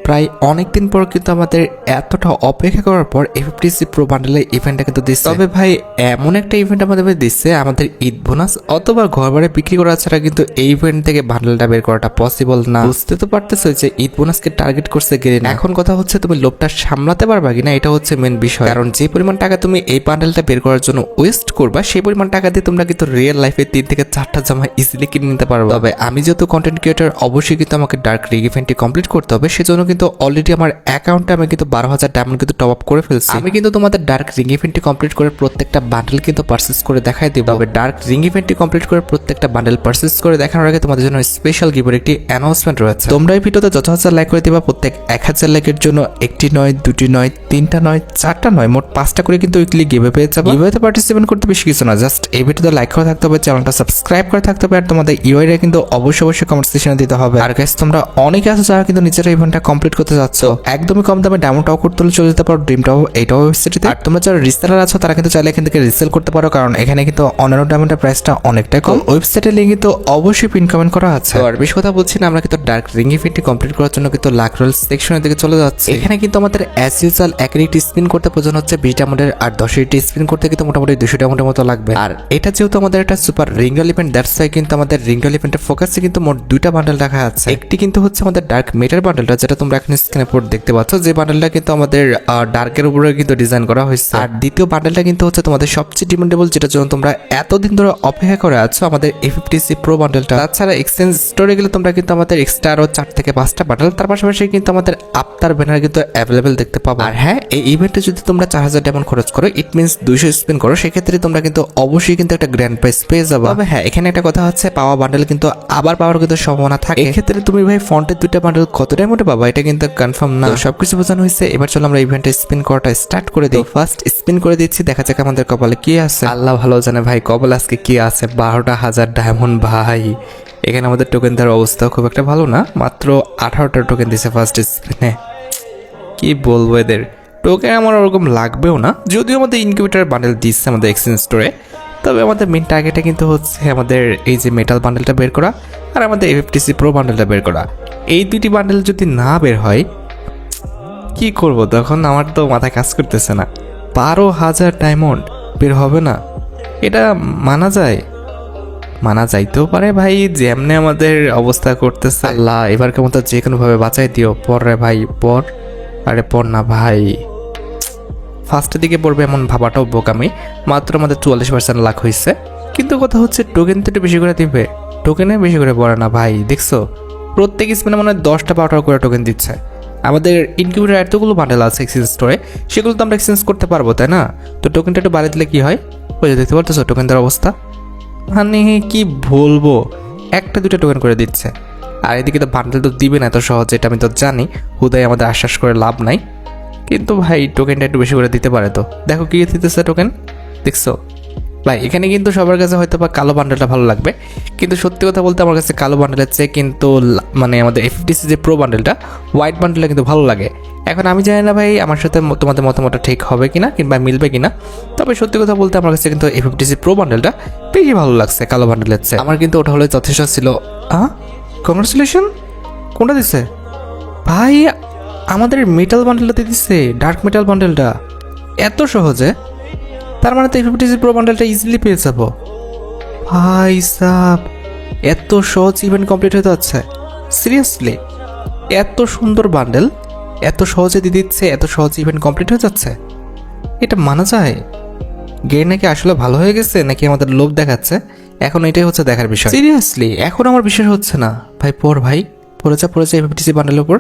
প্রায় অনেকদিন পর কিন্তু আমাদের এতটা অপেক্ষা করার পর এফএফটিসি প্রো বান্ডেলের ইভেন্টটা কিন্তু দিচ্ছে। তবে ভাই এমন একটা ইভেন্ট আমাদের দিচ্ছে, আমাদের ঈদ বোনাস অথবা ঘর বাড়ি বিক্রি করা ছাড়া কিন্তু এই ইভেন্ট থেকে বান্ডেলটা বের করাটা পসিবল না। বুঝতে তো পারতেছো যে ঈদ বোনাসকে টার্গেট করছে গেলে না। এখন কথা হচ্ছে তুমি লোভটা সামলাতে পারবা কিনা, এটা হচ্ছে মেন বিষয়। কারণ যে পরিমাণ টাকা তুমি এই বান্ডেলটা বের করার জন্য ওয়েস্ট করবা, সেই পরিমাণ টাকা দিয়ে তোমরা কিন্তু রিয়েল লাইফে 3 থেকে 4টা জামা ইজিলি কিনে নিতে পারবে। তবে আমি যেহেতু কন্টেন্ট ক্রিয়েটর, অবশ্যই কিন্তু আমাকে ডার্ক রিগ ইভেন্টটি কমপ্লিট করতে হবে। সেজন্য কিন্তু অলরেডি আমার অ্যাকাউন্টে আমি কিন্তু 12,000 ডায়মন্ড কিন্তু টপ আপ করে ফেলছি। আমি কিন্তু তোমাদের ডার্ক রিং ইভেন্টটি কমপ্লিট করে প্রত্যেকটা বান্ডেল কিন্তু পারচেজ করে দেখাই দিব। তবে ডার্ক রিং ইভেন্টটি কমপ্লিট করে প্রত্যেকটা বান্ডেল পারচেজ করে দেখানোর আগে তোমাদের জন্য স্পেশাল গিভের একটি অ্যানাউন্সমেন্ট রয়েছে। তোমরা এই ভিডিওতে যত হাজার লাইক করে দিবা, প্রত্যেক 1000 লাইকের জন্য একটি নয়, দুটি নয়, তিনটা নয়, চারটা নয়, মোট 5টা করে কিন্তু উইকলি গিভে পেয়ে যাবে। গিভেতে পার্টিসিপেট করতে বেশি কিছু না, জাস্ট এই ভিডিওতে লাইক করে থাকতে হবে, চ্যানেলটা সাবস্ক্রাইব করে থাকতে হবে, আর তোমাদের ইউআইডি কিন্তু অবশ্যই কমেন্ট সেকশনে দিতে হবে। আর গাইস, তোমরা অনেকে আছো যারা কিন্তু নিজেরা ইভেন্টটা কমপ্লিট করতে যাচ্ছ, একদমই কম দামে ডায়মন্ড টাও করতে হলে চলে যেতে পারো ড্রিম টাও, এইটাও ওয়েবসাইটে। আর তোমরা যারা রিসেলার আছো তারা কিন্তু চাইলে এখান থেকে রিসেল করতে পারো, কারণ এখানে কিন্তু অন্যান্য ডায়মন্ডের প্রাইসটা অনেকটাই কম। ওয়েবসাইটের লিঙ্ক কিন্তু অবশ্যই পিন কমেন্ট করা আছে। আর বেশ কথা বলছি না, আমরা কিন্তু ডার্ক রিং ইভেন্টটি কমপ্লিট করার জন্য কিন্তু লাক রোল সেকশনের দিকে চলে যাচ্ছে। এখানে কিন্তু আমাদের অ্যাজ ইউজুয়াল একটি স্পিন করতে প্রয়োজন হচ্ছে 20 ডায়মন্ডের, আর 10টি স্পিন করতে কিন্তু মোটামুটি 200 ডায়মন্ডের মতো লাগবে। আর এটা যেহেতু আমাদের একটা super ring roll event, that's why কিন্তু আমাদের রিং রোল ইভেন্টের ফোকাসে কিন্তু মোট 2টা বান্ডেল রাখা আছে। একটি কিন্তু হচ্ছে আমাদের ডার্ক মেটার বান্ডেলটা, যেটা তোমরা এখন স্ক্রিনে পড়ে দেখতে পাচ্ছ, যে বান্ডেলটা কিন্তু আমাদের ডার্কের উপরে কিন্তু ডিজাইন করা হয়েছে। আর দ্বিতীয় বান্ডেলটা কিন্তু হচ্ছে তোমাদের সবচেয়ে ডিমান্ডেবল, যেটার জন্য তোমরা এতদিন ধরে অপেক্ষা করে আছো, আমাদের এফএফটিসি প্রো বান্ডেলটা। তাছাড়া এক্সচেঞ্জ স্টোরে গেলে তোমরা কিন্তু আমাদের এক্সট্রা আরো 4 থেকে 5টা বান্ডেল, তার পাশাপাশি কিন্তু আমাদের আফতার ব্যানার কিন্তু অ্যাভেলেবেল দেখতে পাবো। আর হ্যাঁ, এই ইভেন্টে যদি তোমরা 4000 ডায়মন্ড খরচ করো, ইট মিনস 200 স্পিন করো, সেক্ষেত্রে তোমরা কিন্তু অবশ্যই কিন্তু একটা গ্র্যান্ড প্রাইজ পেয়ে যাবে। তবে হ্যাঁ, এখানে একটা কথা হচ্ছে, পাওয়া বান্ডেল কিন্তু আবার পাওয়ার কিন্তু সম্ভাবনা থাকে। এক্ষেত্রে তুমি ভাই ফন্টের 2টা বান্ডেল কত ডায়মন্ডে পাবা, এটা কিন্তু কনফার্ম না। সবকিছু বোঝানো হয়েছে, এবার চলো আমরা ইভেন্টে স্পিন করাটা স্টার্ট করে দিই। ফার্স্ট স্পিন করে দিচ্ছি, দেখা যাক আমাদের কপালে কি আছে। আল্লাহ ভালো জানে ভাই কপালে আজকে কি আছে। 12,000 ডায়মন্ড ভাই। এখানে আমাদের টোকেন দেওয়ার অবস্থা খুব একটা ভালো না, মাত্র 18টা টোকেন দিছে ফার্স্ট স্পিনে। কি বলবো, এদের টোকেন আমার ওরকম লাগবেও না, যদিও আমাদের ইনকিউবেটর বান্ডেল দিচ্ছে আমাদের এক্সচেঞ্জ স্টোরে। তবে আমাদের মেন টার্গেটটা কিন্তু হচ্ছে আমাদের এই যে মেটাল বান্ডেলটা বের করা, আর আমাদের এফএফটিসি প্রো বান্ডেলটা বের করা। এই দুটি বান্ডেল যদি না বের হয়, কি করব তখন? আমার তো মাথায় কাজ করতেছে না। 12,000 ডায়মন্ড বের হবে না, এটা মানা যায়? মানা যাইতেও পারে ভাই, যেমনে আমাদের অবস্থা করতেছে। আল্লাহ, এবারকে মতো যে কোনোভাবে বাঁচাই দিও। পর রে ভাই, পর। আরে পর না ভাই, ফার্স্টের দিকে পড়বে এমন ভাবাটাও বোকামি। মাত্র আমাদের 44% লাখ হয়েছে, কিন্তু কথা হচ্ছে টোকেন তো একটু বেশি করে দিবে। টোকেনে বেশি করে পড়ে না ভাই, দেখছো প্রত্যেক স্পিনে মনে হয় 10টা 12টা করে টোকেন দিচ্ছে। আমাদের ইনকিউবেটর এতগুলো বান্ডেল আছে এক্সচেঞ্জ স্টোরে, সেগুলো তো আমরা এক্সচেঞ্জ করতে পারবো, তাই না? তো টোকেনটা একটু বাড়িয়ে দিলে কি হয়? ওই যে দেখতে পারতেছো টোকেন দেওয়ার অবস্থা, মানে কি বলবো, 1টা 2টা টোকেন করে দিচ্ছে। আর এদিকে তো বান্ডেল তো দিবে না এত সহজে, এটা আমি তো জানি। হুদায় আমাদের আশ্বাস করে লাভ নাই, কিন্তু ভাই টোকেনটা একটু বেশি করে দিতে পারে তো। দেখো কি দিতেছে টোকেন, দেখছো ভাই? এখানে কিন্তু সবার কাছে হয়তো বা কালো বান্ডেলটা ভালো লাগবে, কিন্তু সত্যি কথা বলতে আমার কাছে কালো বান্ডেলের চেয়ে কিন্তু মানে আমাদের এফএফটিসি যে প্রো বান্ডেলটা, হোয়াইট বান্ডেলটা কিন্তু ভালো লাগে। এখন আমি জানি না ভাই আমার সাথে তোমাদের মতামতটা ঠিক হবে কিনা কিংবা মিলবে কিনা, তবে সত্যি কথা বলতে আমার কাছে কিন্তু এফএফটিসি প্রো বান্ডেলটা বেশি ভালো লাগছে কালো বান্ডেলের চেয়ে। আমার কিন্তু ওটা হলে যথেষ্ট ছিল। কংগ্রাচুলেশন। কোনটা দিচ্ছে ভাই? আমাদের মেটাল বান্ডেলটা দিচ্ছে, ডার্ক মেটাল বান্ডেলটা, এত সহজে। তার মানে তো এফএফটিসি প্রো বান্ডেলটা ইজিলি পেয়ে যাবো ভাই সাব। এত সহজ ইভেন্ট কমপ্লিট হয়ে যাচ্ছে, সিরিয়াসলি? এত সুন্দর বান্ডেল এত সহজে দিয়ে দিচ্ছে, এত সহজ ইভেন্ট কমপ্লিট হয়ে যাচ্ছে, এটা মানা যায়? গেম নাকি আসলে ভালো হয়ে গেছে, নাকি আমাদের লোভ দেখাচ্ছে? এখন এটাই হচ্ছে দেখার বিষয়। সিরিয়াসলি এখন আমার বিশ্বাস হচ্ছে না ভাই। ভাই পড়ে যা এফএফটিসি বান্ডেলের উপর।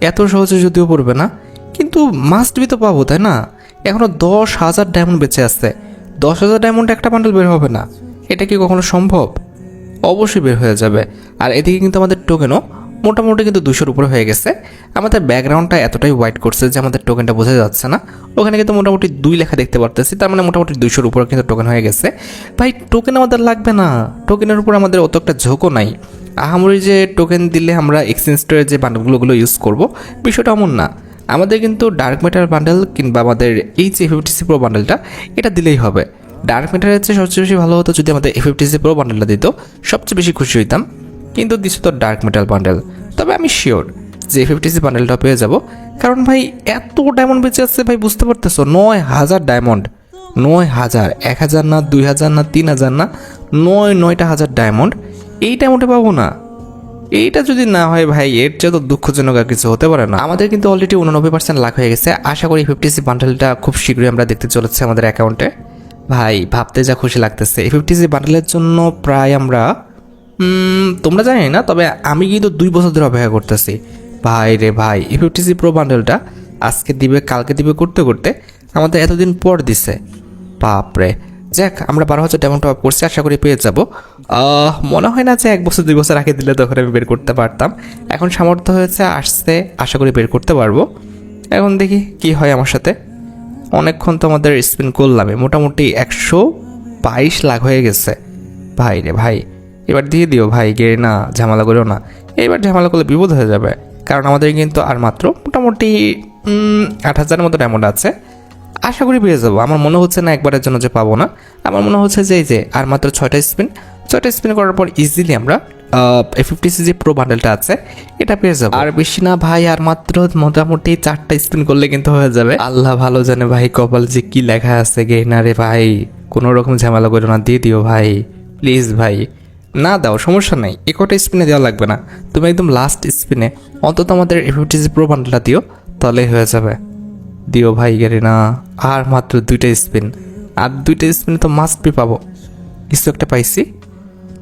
এত সহজে যদিও পড়বে না, কিন্তু মাস্ট বি তো পাবো, তাই না? এখনো 10,000 ডায়মন্ড বেঁচে আসছে। 10,000 ডায়মন্ড একটা বান্ডেল বের হবে না, এটা কি কখনো সম্ভব? অবশ্যই বের হয়ে যাবে। আর এদিকে কিন্তু আমাদের টোকেনও মোটামুটি কিন্তু 200-র উপরে হয়ে গেছে। আমাদের ব্যাকগ্রাউন্ডটা এতটাই হোয়াইট করছে যে আমাদের টোকেনটা বোঝা যাচ্ছে না। ওখানে কিন্তু মোটামুটি 2 লেখা দেখতে পারতেছি, তার মানে মোটামুটি 200-র উপরে কিন্তু টোকেন হয়ে গেছে। ভাই টোকেন আমাদের লাগবে না, টোকেনের উপর আমাদের অত একটা ঝোঁকও নাই। আহামরি যে টোকেন দিলে আমরা এক্সচেঞ্জ স্টোরে যে বান্ডেলগুলো ইউজ করব, বিষয়টা এমন না। আমাদের কিন্তু ডার্ক মেটার বান্ডেল কিংবা আমাদের এই যে এফএফটিসি প্রো বান্ডেলটা, এটা দিলেই হবে। ডার্ক মেটারের চেয়ে সবচেয়ে বেশি ভালো হতো যদি আমাদের এফএফটিসি প্রো বান্ডেলটা দিত, সবচেয়ে বেশি খুশি হইতাম। কিন্তু দিচ্ছে তো ডার্ক মেটাল বান্ডেল। তবে আমি শিওর যে FFTC বান্ডেলটা পেয়ে যাব। কারণ ভাই এত ডায়মন্ড বেঁচে আছে ভাই, বুঝতে পারতেছো, 9,000 ডায়মন্ড, 9,000, 1,000 না, 2,000 না, 3,000 না, 9,000 ডায়মন্ড। এই ডায়মন্ডে পাবো না? এইটা যদি না হয় ভাই, এর চেয়ে তো দুঃখজনক আর কিছু হতে পারে না। আমাদের কিন্তু অলরেডি 89% লাখ হয়ে গেছে। আশা করি FFTC বান্ডেলটা খুব শীঘ্রই আমরা দেখতে চলেছি আমাদের অ্যাকাউন্টে। ভাই ভাবতে যা খুশি লাগতেছে, FFTC বান্ডেলের জন্য প্রায় আমরা তোমরা জানি না, তবে আমি কিন্তু 2 বছর ধরে অপেক্ষা করতেছি। ভাই রে ভাই, FFTC প্রো বান্ডেলটা আজকে দিবে কালকে দিবে করতে করতে আমাদের এতদিন পর দিছে। বাপরে, যাক আমরা 12,000 ডায়মন্ড টপ করছি, আশা করি পেয়ে যাব। মনে হয় না যে 1 বছর 2 বছর আগে দিলে তখন আমি বের করতে পারতাম। এখন সামর্থ্য হয়েছে, আসছে, আশা করি বের করতে পারবো। এখন দেখি কি হয় আমার সাথে। অনেকক্ষণ তো আমাদের স্পিন করলাম, মোটামুটি 122 লাখ হয়ে গেছে। ভাই রে ভাই, এবার দিয়ে দিও ভাই, গেড়ে না, ঝামেলা করিও না। এবার ঝামেলা করলে বিপদ হয়ে যাবে, কারণ আমাদের কিন্তু আর মাত্র মোটামুটি 8,000-এর মতো ডায়মন্ড আছে। আশা করি পেয়ে যাবো। আমার মনে হচ্ছে না একবারের জন্য যে পাবো না, আমার মনে হচ্ছে যে এই যে আর মাত্র 6টা স্পিন করার পর ইজিলি আমরা FFTC যে প্রো বান্ডেলটা আছে এটা পেয়ে যাবো। আর বেশি না ভাই, আর মাত্র মোটামুটি 4টা স্পিন করলে কিন্তু হয়ে যাবে। আল্লাহ ভালো জানে ভাই কপাল যে কি লেখা আছে। গেইনারে ভাই কোনো রকম ঝামেলা করো না, দিয়ে দিও ভাই প্লিজ ভাই। না দাও সমস্যা নাই, একটা স্পিনে দেওয়া লাগবে না, তুমি একদম লাস্ট স্পিনে অন্তত আমাদের FFTC প্রো বান্ডেলটা দিও, তাহলেই হয়ে যাবে। দিও ভাই গেরিনা, আর মাত্র 2টা স্পিন, আর 2টা স্পিনে তো মাস্ট বি পাবো। কিছু একটা পাইছি,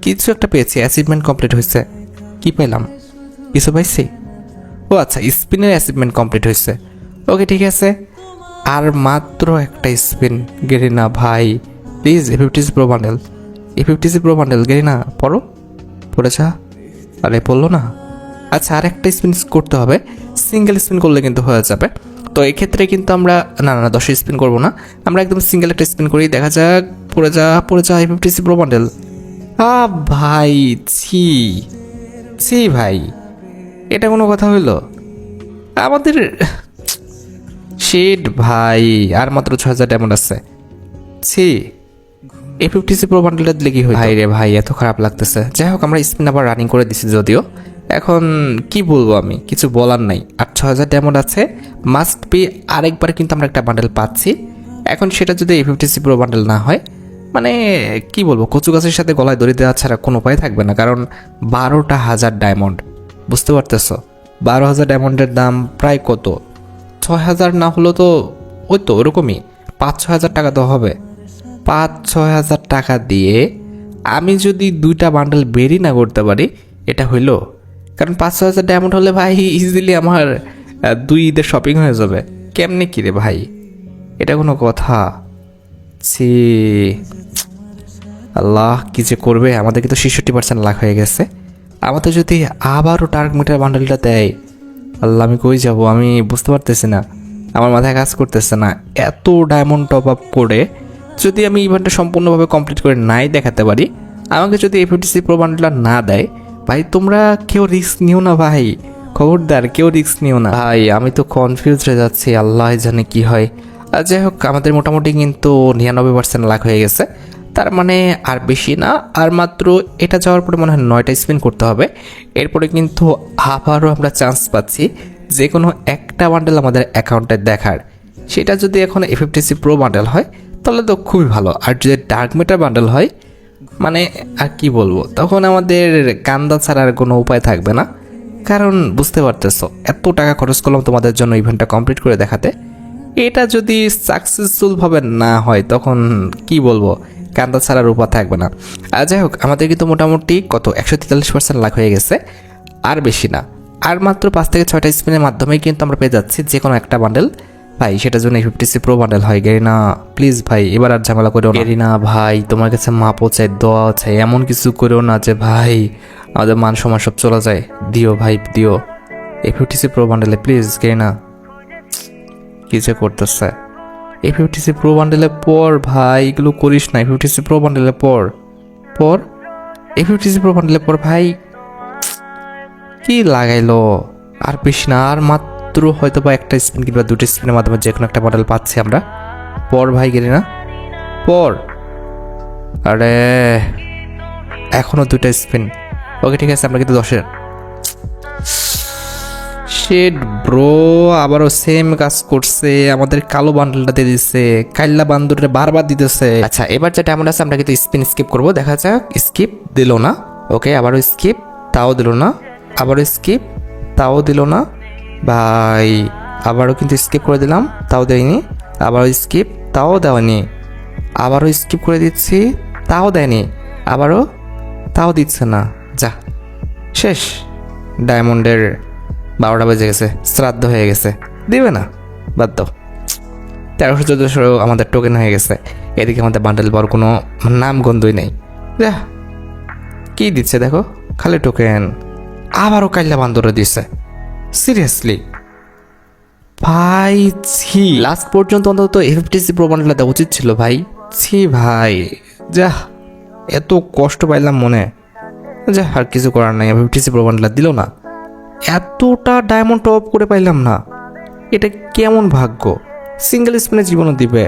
কিছু একটা পেয়েছি, অ্যাচিভমেন্ট কমপ্লিট হয়েছে। কি পেলাম? কিছু পাইছি? ও আচ্ছা, স্পিনের অ্যাচিভমেন্ট কমপ্লিট হয়েছে। ওকে ঠিক আছে, আর মাত্র একটা স্পিন। গেরিনা ভাই please, FFTC pro bundle, FFTC pro bundle. Garena পড়ো, পড়েছা? আরে পড়লো না? আচ্ছা, আর একটা স্পিন করতে হবে, সিঙ্গেল স্পিন করলে কিন্তু হয়ে যাবে। তো এক্ষেত্রে কিন্তু আমরা না 10 স্পিন করবো না, আমরা একদম সিঙ্গেল একটা স্পিন করি, দেখা যাক। পড়ে যা FFTC প্রো বান্ডেল। ভাই ছি ভাই, এটা কোনো কথা হইলো? আমাদের শেড ভাই, আর মাত্র 6,000 ডায়মন্ড আছে। ছি, FFTC প্রো বান্ডেলটা দিলে কি হয়? ভাই রে ভাই, এত খারাপ লাগতেছে। যাই হোক, আমরা স্পিন আবার রানিং করে দিছি যদিও। এখন কি বলবো, আমি কিছু বলার নাই। আর 6,000 ডায়মন্ড আছে, মাস্ট বি আরেকবার কিন্তু আমরা একটা বান্ডেল পাচ্ছি। এখন সেটা যদি FFTC প্রো বান্ডেল না হয়, মানে কি বলবো, কচু গাছের সাথে গলায় দড়ি দেওয়া ছাড়া কোনো উপায় থাকবে না। কারণ 12,000 ডায়মন্ড, বুঝতে পারতেছো, 12,000 ডায়মন্ডের দাম প্রায় কত? 6,000 না হলো তো ওই তো ওরকমই 5-6 হাজার টাকা তো হবে। 5-6 হাজার টাকা দিয়ে আমি যদি 2টা বান্ডেল বেরই না করতে পারি, এটা হইলো? কারণ 5-6 হাজার ডায়মন্ড হলে ভাই ইজিলি আমার 2 ঈদের শপিং হয়ে যাবে। কেমনে কি রে ভাই, এটা কোনো কথা? ছি, আল্লাহ কি যে করবে। আমাদের কিন্তু 66% লাখ হয়ে গেছে। আমাদের যদি আবারও টার্ক মিটার বান্ডেলটা দেয়, আল্লাহ আমি কই যাব, আমি বুঝতে পারতেছি না, আমার মাথায় কাজ করতেছে না। এত ডায়মন্ড টপ আপ করে যদি আমি ইভেন্টটা সম্পূর্ণভাবে কমপ্লিট করে নাই দেখাতে পারি, আমাকে যদি FFTC প্রো বান্ডেলটা না দেয়, ভাই তোমরা কেউ রিস্ক নিও না ভাই, খবরদার কেউ রিস্ক নিও না ভাই। আমি তো কনফিউজ হয়ে যাচ্ছি, আল্লাহ জানে কি হয়। যাই হোক, আমাদের মোটামুটি কিন্তু 99% লাখ হয়ে গেছে। তার মানে আর বেশি না, আর মাত্র এটা যাওয়ার পরে মনে হয় 9টা স্পিন করতে হবে। এরপরে কিন্তু আবারও আমরা চান্স পাচ্ছি যে কোনো একটা বান্ডেল আমাদের অ্যাকাউন্টে দেখার। সেটা যদি এখন FFTC প্রো বান্ডেল হয় তাহলে তো খুবই ভালো। আর যদি ডার্ক মেটার বান্ডেল হয়, মানে আর কি বলবো, তখন আমাদের কান্দা ছাড়া আর কোনো উপায় থাকবে না। কারণ বুঝতে পারতেছো, এত টাকা খরচ করলাম তোমাদের জন্য ইভেন্টটা কমপ্লিট করে দেখাতে, এটা যদি সাকসেসফুলভাবে না হয় তখন কি বলবো, কান্দা ছাড়ার উপায় থাকবে না। আর যাই হোক, আমাদের কিন্তু মোটামুটি কত 143% লাখ হয়ে গেছে, আর বেশি না। আর মাত্র 5-6টা স্পিনের মাধ্যমে কিন্তু আমরা পেয়ে যাচ্ছি যে কোনো একটা বান্ডেল। ভাই সেটার জন্য FFTC প্রো বান্ডেল হয়। গেরিনা প্লিজ ভাই, এবার আর ঝামেলা করো না। গেরিনা ভাই, তোমার কাছে মাপও চাই, দোয়াও চাই, এমন কিছু করো না যে ভাই আমাদের মান সম্মান সব চলে যায়। দিও ভাই দিও, FFTC প্রো বান্ডেলে প্লিজ। গেরিনা কি যে করতেছে, FFTC প্রো বান্ডেলে পর ভাই, এগুলো করিস না। FFTC প্রো বান্ডেলে পর FFTC প্রো বান্ডেলে পর ভাই। কি লাগাইলো, আর বেশি না, আর মাত্র হয়তো বা একটা স্পিন কিংবা 2টা স্পিনের মাধ্যমে যে কোনো একটা বান্ডেল পাচ্ছি আমরা। পর ভাই গেরিনা পর। আরে এখনো 2টা স্পিন। ওকে ঠিক আছে, আমরা কিন্তু 10-এর শেট ব্রো, আবারও সেম কাজ করছে, আমাদের কালো বান্ডেলটা দিয়ে দিচ্ছে, কাইল্লা বান্দুরে বারবার দিতেছে। আচ্ছা এবার যে ডায়মন্ড আছে আমরা কিন্তু স্পিন স্কিপ করবো, দেখা যাক। স্কিপ দিল না, ওকে আবারও স্কিপ, তাও দিল না, আবারও স্কিপ, তাও দিল না ভাই, আবারও কিন্তু স্কিপ করে দিলাম, তাও দেয়নি, আবারও স্কিপ, তাও দেওয়ানি, আবারও স্কিপ করে দিচ্ছি, তাও দেয়নি, আবারও, তাও দিচ্ছে না। যা, শেষ, ডায়মন্ডের 12টা বেজে গেছে, শ্রাদ্ধ হয়ে গেছে, দিবে না, বাদ দাও। 1300-1400 আমাদের টোকেন হয়ে গেছে, এদিকে আমাদের বান্ডেল পাওয়ার কোনো নাম গন্ধই নেই। যা, কি দিচ্ছে দেখো, খালি টোকেন। আবারও কাইল্লা বান্দরে দিচ্ছে, সিরিয়াসলি ভাই ছি। লাস্ট পর্যন্ত অন্তত এফটিসি প্রো বান্ডেলটা দেওয়া উচিত ছিল ভাই, ছি ভাই, যা এত কষ্ট পাইলাম মনে, যা আর কিছু করার নাই, এফটিসি প্রো বান্ডেলটা দিল না, এতটা ডায়মন্ড টপ করে পাইলাম না, এটা কেমন ভাগ্য। সিঙ্গেল স্পিনে জীবনও দিবে,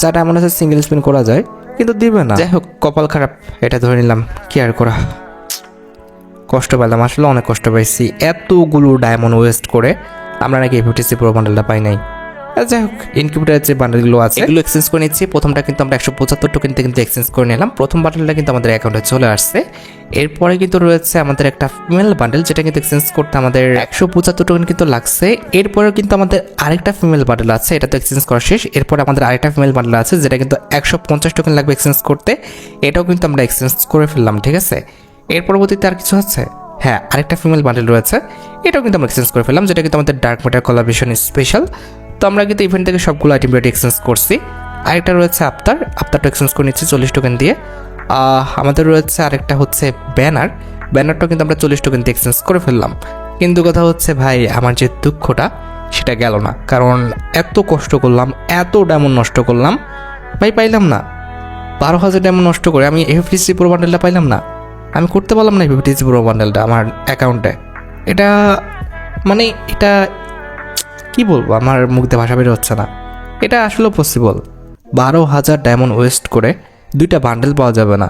যা ডায়মন্ড আছে সিঙ্গেল স্পিন করা যায়, কিন্তু দিবে না। যাই হোক কপাল খারাপ, এটা ধরে নিলাম, কি আর করা। কষ্ট পেলাম, আসলে অনেক কষ্ট পাইছি, এতগুলো ডায়মন্ড ওয়েস্ট করে আমরা নাকি এফটিসি প্রো বান্ডেলটা পাই নাই। যাই হোক ইনকিউবেটারের যে বান্ডেলগুলো আছে এগুলো এক্সচেঞ্জ করে নিচ্ছি। প্রথমটা কিন্তু আমরা 175 টোকেনতে কিন্তু এক্সচেঞ্জ করে নিলাম, প্রথম বান্ডেলটা কিন্তু আমাদের অ্যাকাউন্টে চলে আসছে। এরপরে কিন্তু রয়েছে আমাদের একটা ফিমেল বান্ডেল, যেটা কিন্তু এক্সচেঞ্জ করতে আমাদের 175 টোকেন কিন্তু লাগছে। এরপরে কিন্তু আমাদের আরেকটা ফিমেল বান্ডেল আছে, এটা তো এক্সচেঞ্জ করা শেষ। এরপরে আমাদের আরেকটা ফিমেল বান্ডেল আছে, যেটা কিন্তু 150 টোকেন লাগবে এক্সচেঞ্জ করতে, এটাও কিন্তু আমরা এক্সচেঞ্জ করে ফেললাম, ঠিক আছে। এর পরবর্তীতে আর কিছু আছে, হ্যাঁ আরেকটা ফিমেল বান্ডেল রয়েছে, এটাও কিন্তু আমরা এক্সচেঞ্জ করে ফেললাম, যেটা কিন্তু আমাদের ডার্ক ম্যাটার কোলাবরেশন স্পেশাল। তো আমরা কিন্তু ইভেন্ট থেকে সবগুলো আইটেম রেডি এক্সচেঞ্জ করছি। আরেকটা রয়েছে আফতারটা এক্সচেঞ্জ করে নিচ্ছি 40 টোকেন দিয়ে। আমাদের রয়েছে আরেকটা হচ্ছে ব্যানারটা কিন্তু আমরা 40 টোকেন দিয়ে এক্সচেঞ্জ করে ফেললাম। কিন্তু কথা হচ্ছে ভাই, আমার যে দুঃখটা সেটা গেল না, কারণ এত কষ্ট করলাম, এত ডায়মন্ড নষ্ট করলাম ভাই, পাইলাম না। 12,000 ডায়মন্ড নষ্ট করে আমি এফটিসি প্রো বান্ডেলটা পাইলাম না, আমি করতে পারলাম না এফটিসি প্রো বান্ডেলটা আমার অ্যাকাউন্টে। এটা মানে এটা কি বলবো, আমার মুখ দিয়ে ভাষা বের হচ্ছে না। এটা আসলে পসিবল, 12,000 ডায়মন্ড ওয়েস্ট করে 2টা বান্ডেল পাওয়া যাবে না,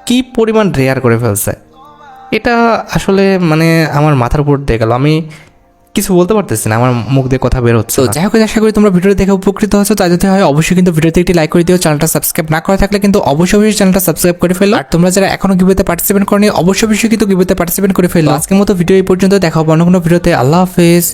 কি পরিমাণ রেয়ার করে ফেলছে। এটা আসলে মানে আমার মাথার উপর দিয়ে গেল, আমি কিছু বলতে পারতেছি না, আমার মুখ দিয়ে কথা বের হচ্ছে। তো যাই হোক, আশা করি তোমরা ভিডিও দেখে উপকৃত হচ্ছো। তাই যদি হয় অবশ্যই কিন্তু ভিডিওতে একটি লাইক করে দিও, চ্যানেলটা সাবস্ক্রাইব না করা থাকলে কিন্তু অবশ্যই চ্যানেলটা সাবস্ক্রাইব করে ফেলো। আর তোমরা যারা এখনো গিভওয়েতে পার্টিসিপেট করনি অবশ্যই কিন্তু গিভওয়েতে পার্টিসিপেট করে ফেলো। আজকের মতো ভিডিও এই পর্যন্ত, দেখা হবে অন্য কোনো ভিডিওতে। আল্লাহ হাফেজ।